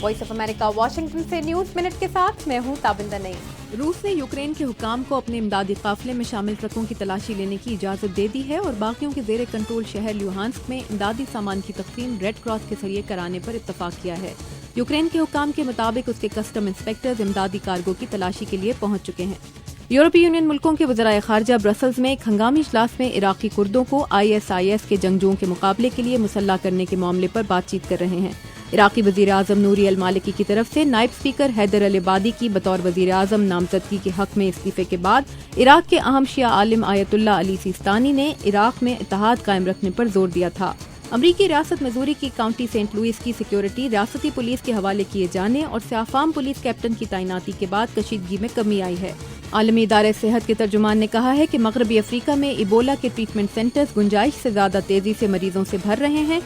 Voice of America Washington से news minute के साथ मैं हूं ताबिंदा नईम। रूस ने यूक्रेन के हुकाम को अपने इमदादी काफिले में शामिल ट्रकों की तलाशी लेने की इजाजत दे दी है और बाकियों के जेर कंट्रोल शहर ल्यूहान्स्क में इमदादी सामान की तकसीम रेड क्रॉस के जरिए कराने पर इत्तफाक किया है। यूक्रेन के हुकाम के मुताबिक उसके कस्टम इंस्पेक्टर्स इमदादी कार्गो की तलाशी के लिए पहुंच चुके हैं। यूरोपीय यूनियन मुल्कों के वज़राए खारजा ब्रसल्स में एक हंगामी इजलास में इराकी कुर्दों को ISIS के जंगजुओं के मुकाबले के लिए मुसल्ला करने के मामले पर बातचीत कर रहे हैं। इराकी वज़ीर आज़म नूरी अल मालिकी की तरफ से नायब स्पीकर हैदर अल इबादी की बतौर वज़ीर आज़म नामजदगी के हक में इस्तीफे के बाद इराक के अहम शिया आलिम आयतुल्लाह अली सिस्तानी ने इराक में इत्तेहाद कायम रखने पर जोर दिया था। अमरीकी रियासत मिजूरी की काउंटी सेंट लुइस की सिक्योरिटी रियासती पुलिस के हवाले किए जाने और स्याफाम पुलिस कैप्टन की तैनाती के बाद कशीदगी में कमी आई है। आलमी इदारे सेहत के तर्जुमान ने कहा है कि मगरबी अफ्रीका में इबोला के ट्रीटमेंट सेंटर्स गुंजाइश से ज्यादा तेजी से मरीजों से भर रहे हैं